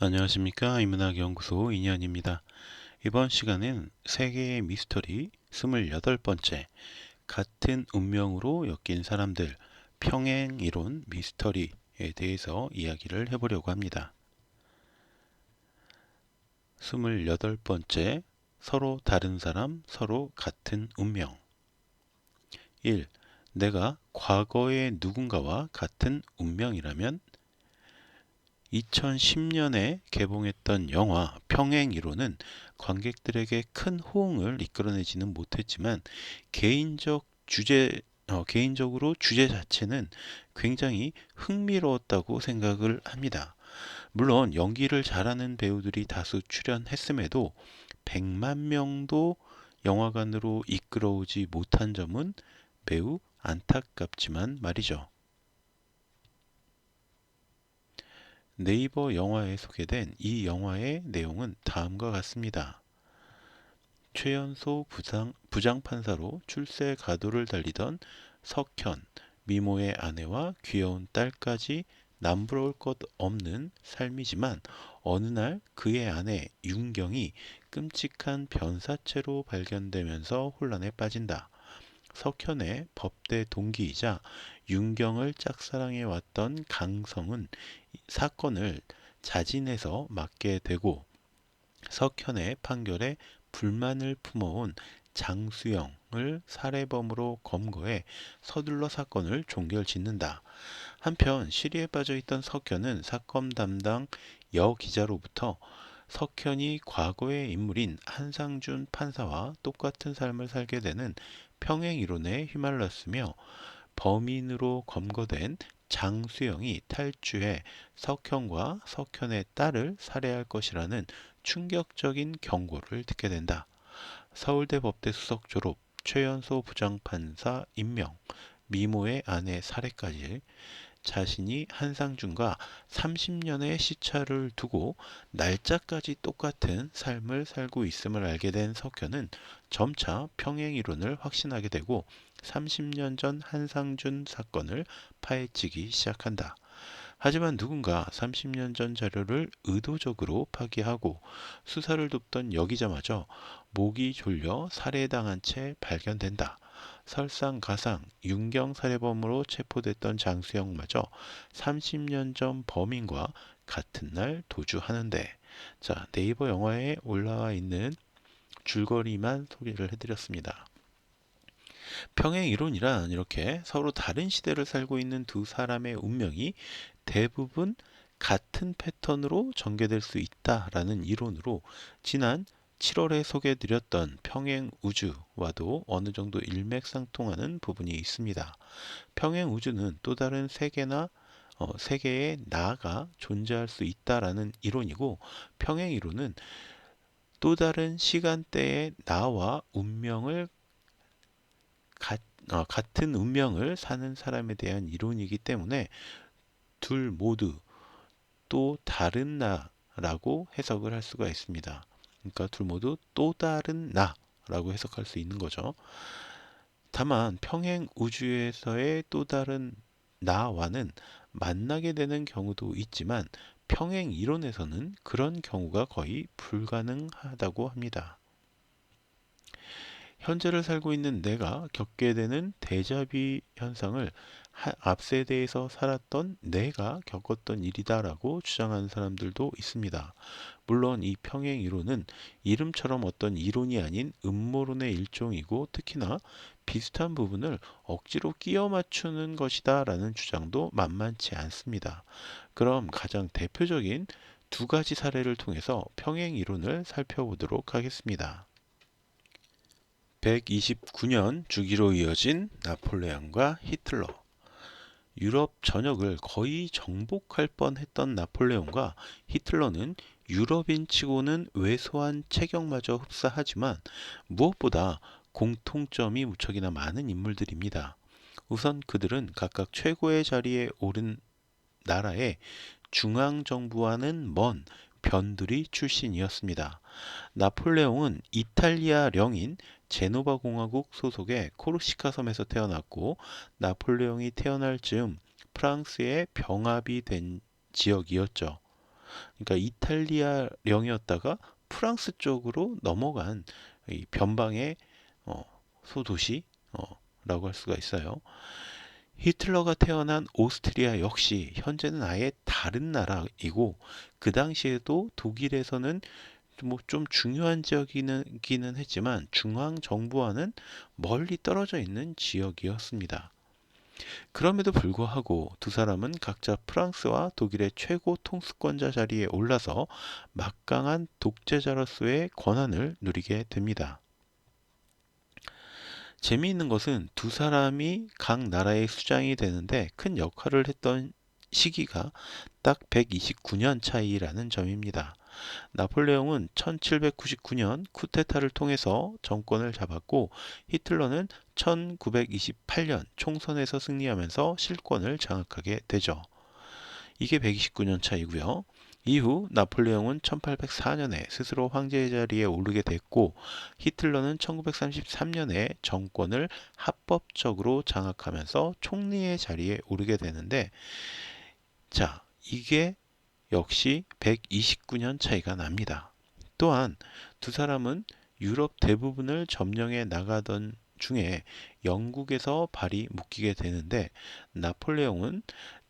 안녕하십니까. 인문학연구소 인현입니다. 이번 시간은 세계의 미스터리 28번째 같은 운명으로 엮인 사람들 평행이론 미스터리에 대해서 이야기를 해보려고 합니다. 28번째 서로 다른 사람 서로 같은 운명 1. 내가 과거의 누군가와 같은 운명이라면 2010년에 개봉했던 영화 평행이론은 관객들에게 큰 호응을 이끌어내지는 못했지만 개인적으로 주제 자체는 굉장히 흥미로웠다고 생각을 합니다. 물론 연기를 잘하는 배우들이 다수 출연했음에도 100만 명도 영화관으로 이끌어오지 못한 점은 매우 안타깝지만 말이죠. 네이버 영화에 소개된 이 영화의 내용은 다음과 같습니다. 최연소 부장판사로 출세 가도를 달리던 석현, 미모의 아내와 귀여운 딸까지 남부러울 것 없는 삶이지만 어느 날 그의 아내 윤경이 끔찍한 변사체로 발견되면서 혼란에 빠진다. 석현의 법대 동기이자 윤경을 짝사랑해왔던 강성은 사건을 자진해서 맡게 되고 석현의 판결에 불만을 품어온 장수영을 살해범으로 검거해 서둘러 사건을 종결짓는다. 한편 시리에 빠져있던 석현은 사건 담당 여기자로부터 석현이 과거의 인물인 한상준 판사와 똑같은 삶을 살게 되는 평행이론에 휘말렸으며 범인으로 검거된 장수영이 탈주해 석현과 석현의 딸을 살해할 것이라는 충격적인 경고를 듣게 된다. 서울대 법대 수석 졸업, 최연소 부장판사 임명, 미모의 아내 살해까지 자신이 한상준과 30년의 시차를 두고 날짜까지 똑같은 삶을 살고 있음을 알게 된 석현은 점차 평행이론을 확신하게 되고 30년 전 한상준 사건을 파헤치기 시작한다. 하지만 누군가 30년 전 자료를 의도적으로 파기하고 수사를 돕던 여기자마저 목이 졸려 살해당한 채 발견된다. 설상가상 윤경 살해범으로 체포됐던 장수영마저 30년 전 범인과 같은 날 도주하는데, 자, 네이버 영화에 올라와 있는 줄거리만 소개를 해드렸습니다. 평행 이론이란 이렇게 서로 다른 시대를 살고 있는 두 사람의 운명이 대부분 같은 패턴으로 전개될 수 있다라는 이론으로 지난 7월에 소개해드렸던 평행 우주와도 어느 정도 일맥상통하는 부분이 있습니다. 평행 우주는 또 다른 세계의 나가 존재할 수 있다라는 이론이고, 평행 이론은 또 다른 시간대의 나와 같은 운명을 사는 사람에 대한 이론이기 때문에 둘 모두 또 다른 나라고 해석을 할 수가 있습니다. 그러니까 둘 모두 또 다른 나라고 해석할 수 있는 거죠. 다만 평행 우주에서의 또 다른 나와는 만나게 되는 경우도 있지만 평행 이론에서는 그런 경우가 거의 불가능하다고 합니다. 현재를 살고 있는 내가 겪게 되는 데자뷰 현상을 앞 세대에서 살았던 내가 겪었던 일이다라고 주장하는 사람들도 있습니다. 물론 이 평행 이론은 이름처럼 어떤 이론이 아닌 음모론의 일종이고, 특히나 비슷한 부분을 억지로 끼워 맞추는 것이다라는 주장도 만만치 않습니다. 그럼 가장 대표적인 두 가지 사례를 통해서 평행 이론을 살펴보도록 하겠습니다. 129년 주기로 이어진 나폴레옹과 히틀러. 유럽 전역을 거의 정복할 뻔했던 나폴레옹과 히틀러는 유럽인 치고는 왜소한 체격마저 흡사하지만 무엇보다 공통점이 무척이나 많은 인물들입니다. 우선 그들은 각각 최고의 자리에 오른 나라의 중앙정부와는 먼 변두리 출신이었습니다. 나폴레옹은 이탈리아령인 제노바 공화국 소속의 코르시카 섬에서 태어났고, 나폴레옹이 태어날 즈음 프랑스의 병합이 된 지역이었죠. 그러니까 이탈리아령이었다가 프랑스 쪽으로 넘어간 이 변방의 어, 소도시 라고 할 수가 있어요. 히틀러가 태어난 오스트리아 역시 현재는 아예 다른 나라이고 그 당시에도 독일에서는 뭐 좀 중요한 지역이기는 했지만 중앙 정부와는 멀리 떨어져 있는 지역이었습니다. 그럼에도 불구하고 두 사람은 각자 프랑스와 독일의 최고 통수권자 자리에 올라서 막강한 독재자로서의 권한을 누리게 됩니다. 재미있는 것은 두 사람이 각 나라의 수장이 되는데 큰 역할을 했던 시기가 딱 129년 차이라는 점입니다. 나폴레옹은 1799년 쿠데타를 통해서 정권을 잡았고 히틀러는 1928년 총선에서 승리하면서 실권을 장악하게 되죠. 이게 129년 차이고요. 이후 나폴레옹은 1804년에 스스로 황제의 자리에 오르게 됐고 히틀러는 1933년에 정권을 합법적으로 장악하면서 총리의 자리에 오르게 되는데 자, 이게 역시 129년 차이가 납니다. 또한 두 사람은 유럽 대부분을 점령해 나가던 중에 영국에서 발이 묶이게 되는데 나폴레옹은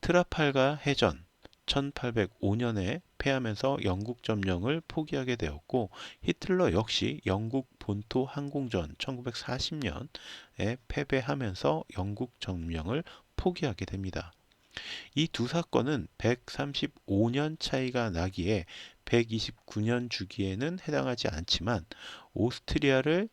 트라팔가 해전 1805년에 패하면서 영국 점령을 포기하게 되었고 히틀러 역시 영국 본토 항공전 1940년에 패배하면서 영국 점령을 포기하게 됩니다. 이 두 사건은 135년 차이가 나기에 129년 주기에는 해당하지 않지만 오스트리아를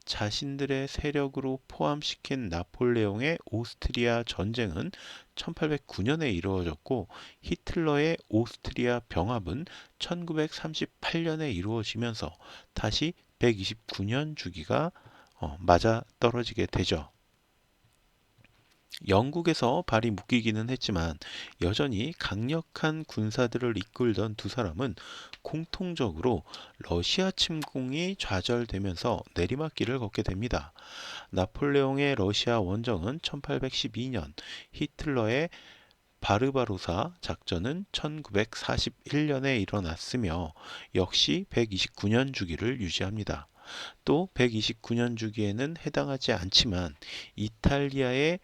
자신들의 세력으로 포함시킨 나폴레옹의 오스트리아 전쟁은 1809년에 이루어졌고 히틀러의 오스트리아 병합은 1938년에 이루어지면서 다시 129년 주기가 맞아 떨어지게 되죠. 영국에서 발이 묶이기는 했지만 여전히 강력한 군사들을 이끌던 두 사람은 공통적으로 러시아 침공이 좌절되면서 내리막길을 걷게 됩니다. 나폴레옹의 러시아 원정은 1812년, 히틀러의 바르바로사 작전은 1941년에 일어났으며 역시 129년 주기를 유지합니다. 또 129년 주기에는 해당하지 않지만 이탈리아의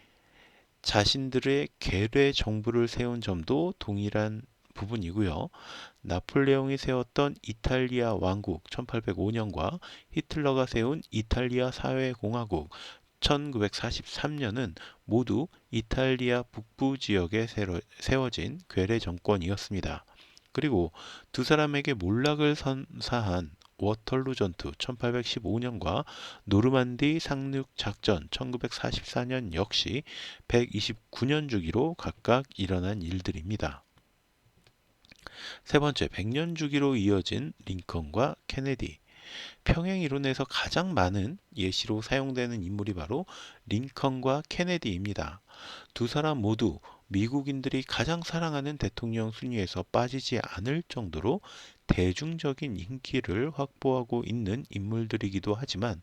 자신들의 계례 정부를 세운 점도 동일한 부분이고요. 나폴레옹이 세웠던 이탈리아 왕국 1805년과 히틀러가 세운 이탈리아 사회공화국 1943년은 모두 이탈리아 북부 지역에 세워진 괴뢰 정권이었습니다. 그리고 두 사람에게 몰락을 선사한 워털루 전투 1815년과 노르만디 상륙 작전 1944년 역시 129년 주기로 각각 일어난 일들입니다. 세 번째, 100년 주기로 이어진 링컨과 케네디. 평행 이론에서 가장 많은 예시로 사용되는 인물이 바로 링컨과 케네디입니다. 두 사람 모두 미국인들이 가장 사랑하는 대통령 순위에서 빠지지 않을 정도로 대중적인 인기를 확보하고 있는 인물들이기도 하지만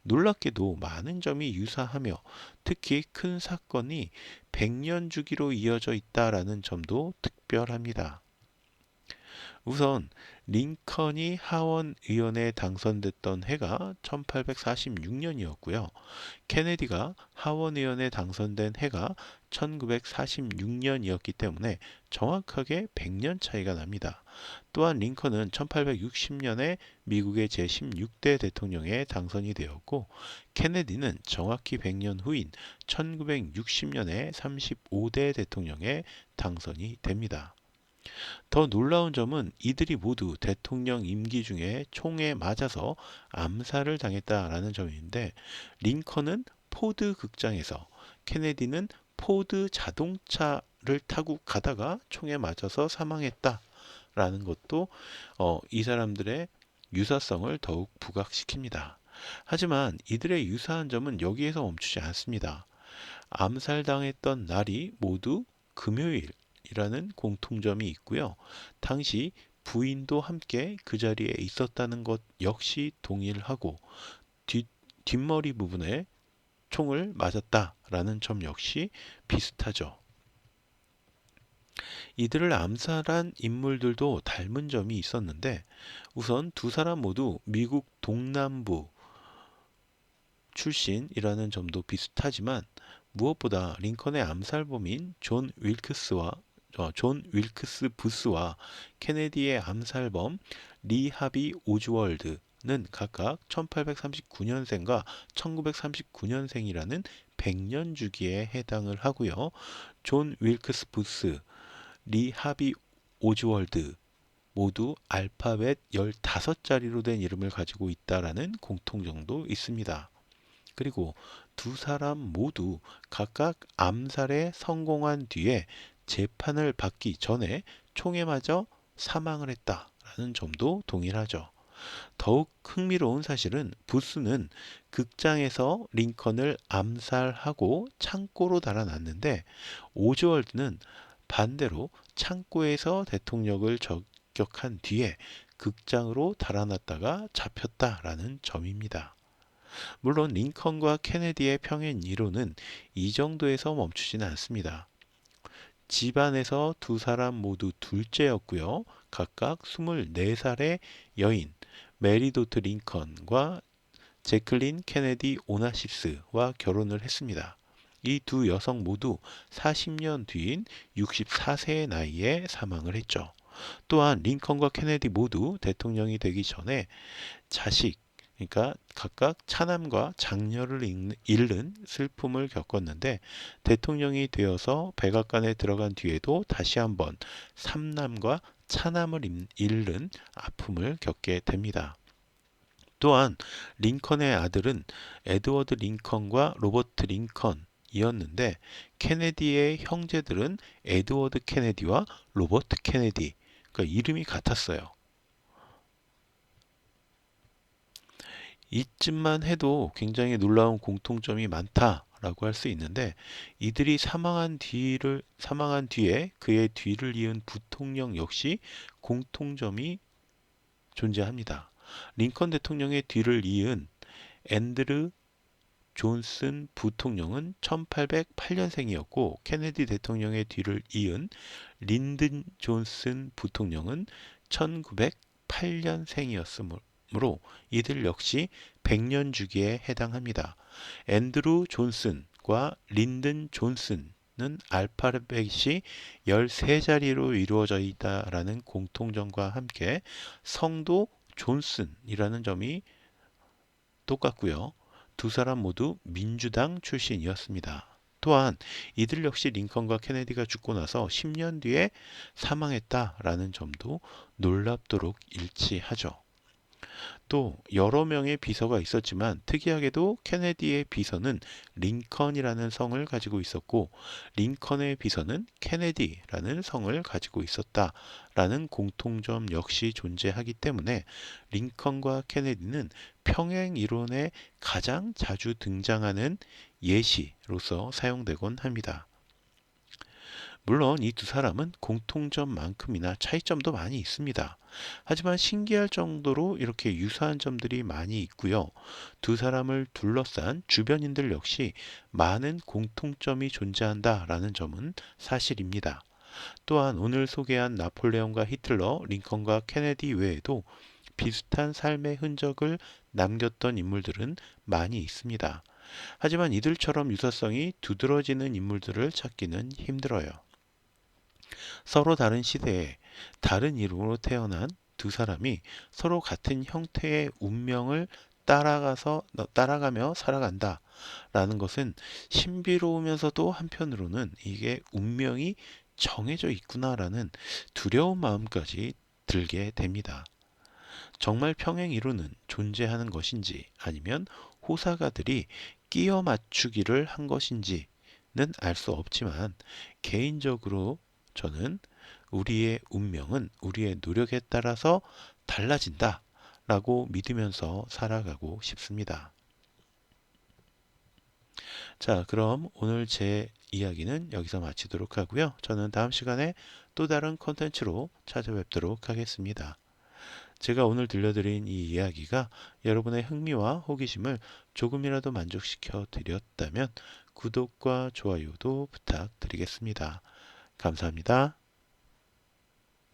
놀랍게도 많은 점이 유사하며 특히 큰 사건이 100년 주기로 이어져 있다라는 점도 특별합니다. 우선 링컨이 하원 의원에 당선됐던 해가 1846년이었고요. 케네디가 하원 의원에 당선된 해가 1946년이었기 때문에 정확하게 100년 차이가 납니다. 또한 링컨은 1860년에 미국의 제16대 대통령에 당선이 되었고 케네디는 정확히 100년 후인 1960년에 35대 대통령에 당선이 됩니다. 더 놀라운 점은 이들이 모두 대통령 임기 중에 총에 맞아서 암살을 당했다라는 점인데 링컨은 포드 극장에서 케네디는 포드 자동차를 타고 가다가 총에 맞아서 사망했다라는 것도 이 사람들의 유사성을 더욱 부각시킵니다. 하지만 이들의 유사한 점은 여기에서 멈추지 않습니다. 암살당했던 날이 모두 금요일이라는 공통점이 있고요. 당시 부인도 함께 그 자리에 있었다는 것 역시 동일하고 뒷머리 부분에 총을 맞았다라는 점 역시 비슷하죠. 이들을 암살한 인물들도 닮은 점이 있었는데 우선 두 사람 모두 미국 동남부 출신이라는 점도 비슷하지만 무엇보다 링컨의 암살범인 존 윌크스 부스와 케네디의 암살범 리 하비 오즈월드는 각각 1839년생과 1939년생이라는 100년 주기에 해당을 하고요. 존 윌크스 부스, 리 하비 오즈월드 모두 알파벳 15자리로 된 이름을 가지고 있다라는 공통점도 있습니다. 그리고 두 사람 모두 각각 암살에 성공한 뒤에 재판을 받기 전에 총에 맞아 사망을 했다라는 점도 동일하죠. 더욱 흥미로운 사실은 부스는 극장에서 링컨을 암살하고 창고로 달아났는데 오즈월드는 반대로 창고에서 대통령을 저격한 뒤에 극장으로 달아났다가 잡혔다라는 점입니다. 물론 링컨과 케네디의 평행 이론은 이 정도에서 멈추지는 않습니다. 집안에서 두 사람 모두 둘째였고요. 각각 24살의 여인 메리 도트 링컨과 제클린 케네디 오나시스와 결혼을 했습니다. 이 두 여성 모두 40년 뒤인 64세의 나이에 사망을 했죠. 또한 링컨과 케네디 모두 대통령이 되기 전에 자식, 그러니까 각각 차남과 장녀를 잃는 슬픔을 겪었는데 대통령이 되어서 백악관에 들어간 뒤에도 다시 한번 삼남과 차남을 잃는 아픔을 겪게 됩니다. 또한 링컨의 아들은 에드워드 링컨과 로버트 링컨이었는데 케네디의 형제들은 에드워드 케네디와 로버트 케네디, 그러니까 이름이 같았어요. 이쯤만 해도 굉장히 놀라운 공통점이 많다라고 할 수 있는데 이들이 사망한 뒤에 그의 뒤를 이은 부통령 역시 공통점이 존재합니다. 링컨 대통령의 뒤를 이은 앤드류 존슨 부통령은 1808년생이었고 케네디 대통령의 뒤를 이은 린든 존슨 부통령은 1908년생이었으므로 이들 역시 100년 주기에 해당합니다. 앤드루 존슨과 린든 존슨은 알파벳이 13자리로 이루어져 있다라는 공통점과 함께 성도 존슨이라는 점이 똑같고요. 두 사람 모두 민주당 출신이었습니다. 또한 이들 역시 링컨과 케네디가 죽고 나서 10년 뒤에 사망했다라는 점도 놀랍도록 일치하죠. 또 여러 명의 비서가 있었지만 특이하게도 케네디의 비서는 링컨이라는 성을 가지고 있었고 링컨의 비서는 케네디라는 성을 가지고 있었다라는 공통점 역시 존재하기 때문에 링컨과 케네디는 평행 이론에 가장 자주 등장하는 예시로서 사용되곤 합니다. 물론 이 두 사람은 공통점만큼이나 차이점도 많이 있습니다. 하지만 신기할 정도로 이렇게 유사한 점들이 많이 있고요. 두 사람을 둘러싼 주변인들 역시 많은 공통점이 존재한다라는 점은 사실입니다. 또한 오늘 소개한 나폴레옹과 히틀러, 링컨과 케네디 외에도 비슷한 삶의 흔적을 남겼던 인물들은 많이 있습니다. 하지만 이들처럼 유사성이 두드러지는 인물들을 찾기는 힘들어요. 서로 다른 시대에 다른 이름으로 태어난 두 사람이 서로 같은 형태의 운명을 따라가며 살아간다라는 것은 신비로우면서도 한편으로는 이게 운명이 정해져 있구나라는 두려운 마음까지 들게 됩니다. 정말 평행 이론은 존재하는 것인지 아니면 호사가들이 끼워 맞추기를 한 것인지는 알 수 없지만 개인적으로 저는 우리의 운명은 우리의 노력에 따라서 달라진다 라고 믿으면서 살아가고 싶습니다. 자, 그럼 오늘 제 이야기는 여기서 마치도록 하고요. 저는 다음 시간에 또 다른 컨텐츠로 찾아뵙도록 하겠습니다. 제가 오늘 들려드린 이 이야기가 여러분의 흥미와 호기심을 조금이라도 만족시켜 드렸다면 구독과 좋아요도 부탁드리겠습니다. 감사합니다.